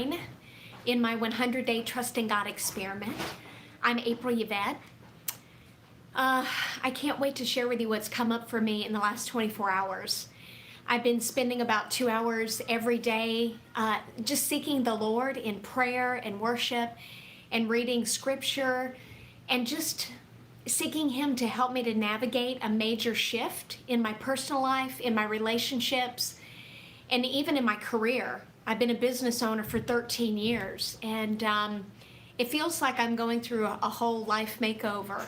9 in my 100-day Trusting God experiment. I'm April Yvette. I can't wait to share with you what's come up for me in the last 24 hours. I've been spending about 2 hours every day just seeking the Lord in prayer and worship and reading scripture and just seeking Him to help me to navigate a major shift in my personal life, in my relationships, and even in my career. I've been a business owner for 13 years, and it feels like I'm going through a whole life makeover.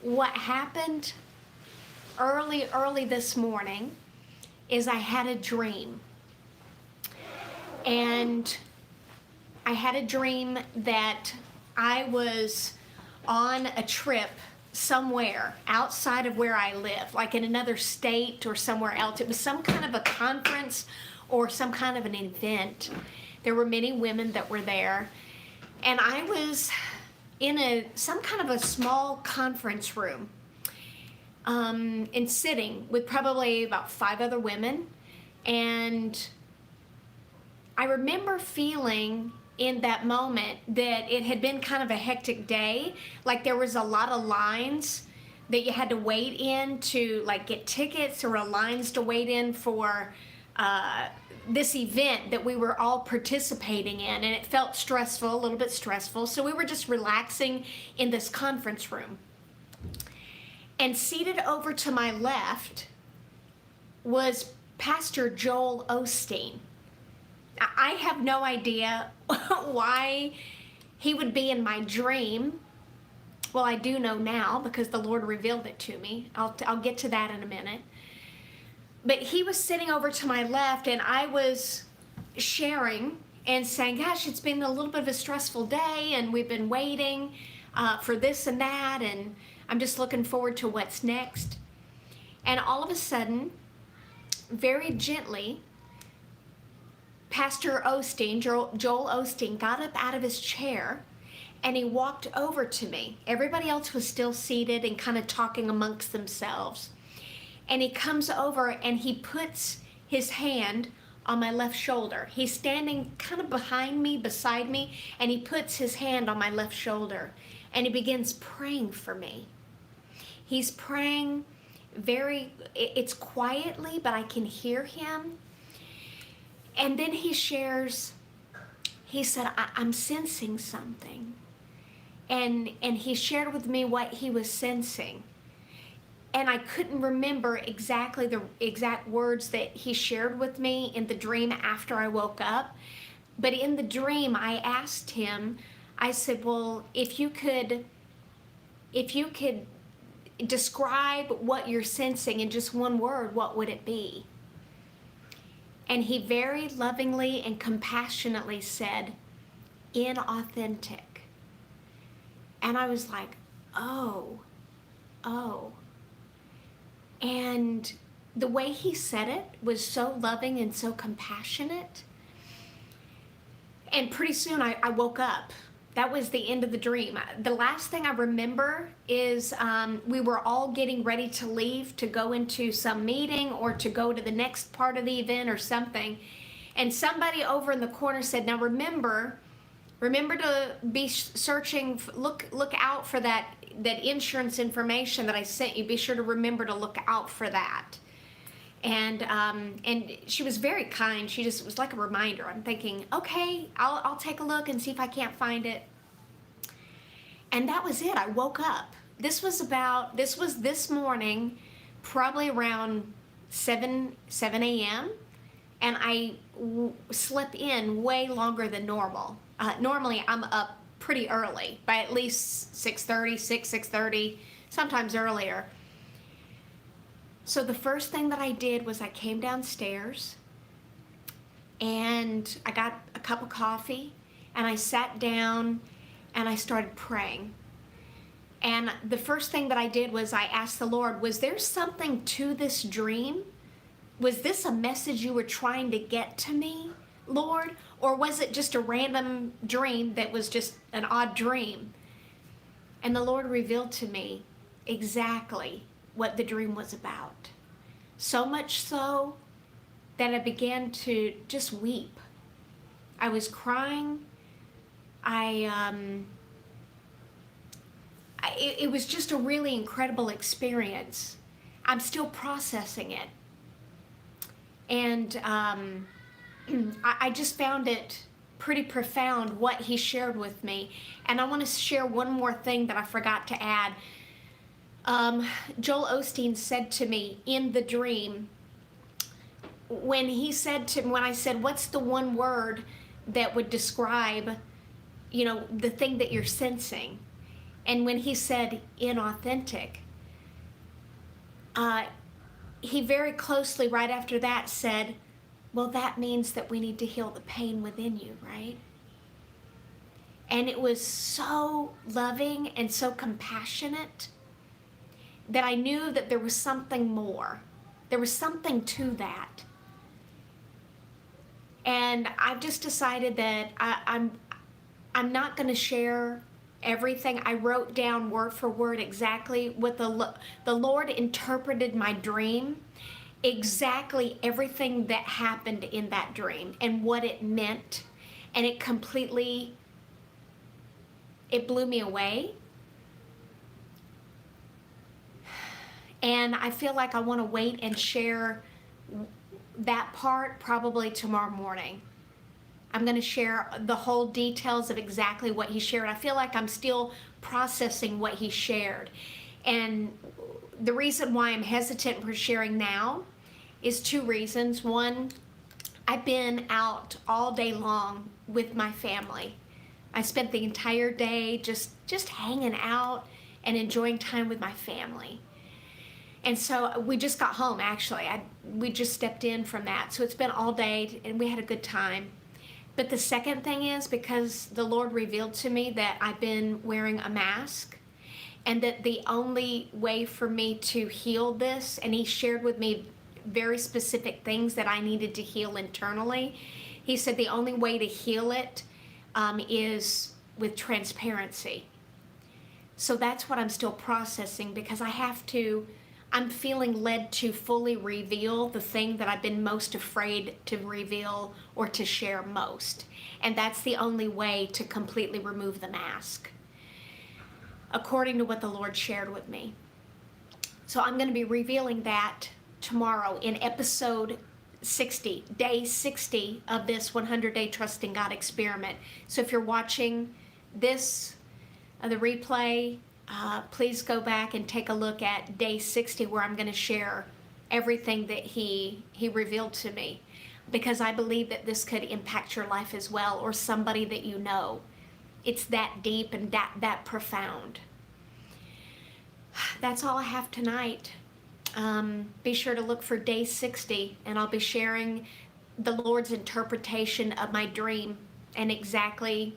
What happened early this morning is I had a dream. And I had a dream that I was on a trip somewhere outside of where I live, like in another state or somewhere else. It was some kind of a conference or some kind of an event. There were many women that were there, and I was in some kind of a small conference room and sitting with probably about 5 other women. And I remember feeling in that moment that it had been kind of a hectic day. Like there was a lot of lines that you had to wait in to like get tickets, or lines to wait in for this event that we were all participating in, and it felt stressful, a little bit stressful. So we were just relaxing in this conference room. And seated over to my left was Pastor Joel Osteen. I have no idea why he would be in my dream. Well, I do know now because the Lord revealed it to me. I'll get to that in a minute. But he was sitting over to my left, and I was sharing and saying, gosh, it's been a little bit of a stressful day, and we've been waiting for this and that, and I'm just looking forward to what's next. And all of a sudden, very gently, Pastor Osteen, Joel Osteen, got up out of his chair and he walked over to me. Everybody else was still seated and kind of talking amongst themselves. And he comes over and he puts his hand on my left shoulder. He's standing kind of behind me, beside me, and he puts his hand on my left shoulder and he begins praying for me. He's praying it's quietly, but I can hear him. And then he shares, he said, I'm sensing something. And he shared with me what he was sensing. And I couldn't remember exactly the exact words that he shared with me in the dream after I woke up. But in the dream, I asked him, I said, well, if you could describe what you're sensing in just one word, what would it be? And he very lovingly and compassionately said, inauthentic. And I was like, oh. And the way he said it was so loving and so compassionate. And pretty soon I woke up. That was the end of the dream. The last thing I remember is we were all getting ready to leave to go into some meeting or to go to the next part of the event or something. And somebody over in the corner said, now remember to be searching, look out for that insurance information that I sent you. Be sure to remember to look out for that. And she was very kind. She just was like a reminder. I'm thinking, okay, I'll take a look and see if I can't find it. And that was it. I woke up. This was this morning, probably around 7 a.m. And I slept in way longer than normal. Normally I'm up pretty early, by at least 6:30, sometimes earlier. So the first thing that I did was I came downstairs and I got a cup of coffee and I sat down and I started praying. And the first thing that I did was I asked the Lord, was there something to this dream? Was this a message you were trying to get to me, Lord? Or was it just a random dream that was just an odd dream? And the Lord revealed to me exactly what the dream was about. So much so that I began to just weep. I was crying. It was just a really incredible experience. I'm still processing it. And I just found it pretty profound what he shared with me. And I want to share one more thing that I forgot to add. Joel Osteen said to me in the dream, when I said, what's the one word that would describe, the thing that you're sensing? And when he said inauthentic, he very closely right after that said, well, that means that we need to heal the pain within you, right? And it was so loving and so compassionate that I knew that there was something more. There was something to that. And I've just decided that I'm not going to share everything. I wrote down word for word exactly what the Lord interpreted my dream, exactly everything that happened in that dream and what it meant. And it blew me away. And I feel like I want to wait and share that part probably tomorrow morning. I'm going to share the whole details of exactly what he shared. I feel like I'm still processing what he shared. And the reason why I'm hesitant for sharing now is two reasons. One, I've been out all day long with my family. I spent the entire day just hanging out and enjoying time with my family. And so we just got home, actually. We just stepped in from that. So it's been all day, and we had a good time. But the second thing is because the Lord revealed to me that I've been wearing a mask, and that the only way for me to heal this, and he shared with me very specific things that I needed to heal internally. He said the only way to heal it is with transparency. So that's what I'm still processing, because I'm feeling led to fully reveal the thing that I've been most afraid to reveal or to share most. And that's the only way to completely remove the mask, according to what the Lord shared with me. So I'm going to be revealing that tomorrow in episode 60, day 60 of this 100-day Trusting God experiment. So if you're watching this, the replay, please go back and take a look at day 60, where I'm going to share everything that he revealed to me, because I believe that this could impact your life as well, or somebody that you know. It's that deep and that profound. That's all I have tonight. Be sure to look for day 60, and I'll be sharing the Lord's interpretation of my dream and exactly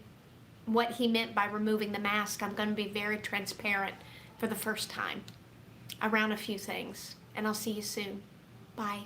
what he meant by removing the mask. I'm going to be very transparent for the first time around a few things, and I'll see you soon. Bye.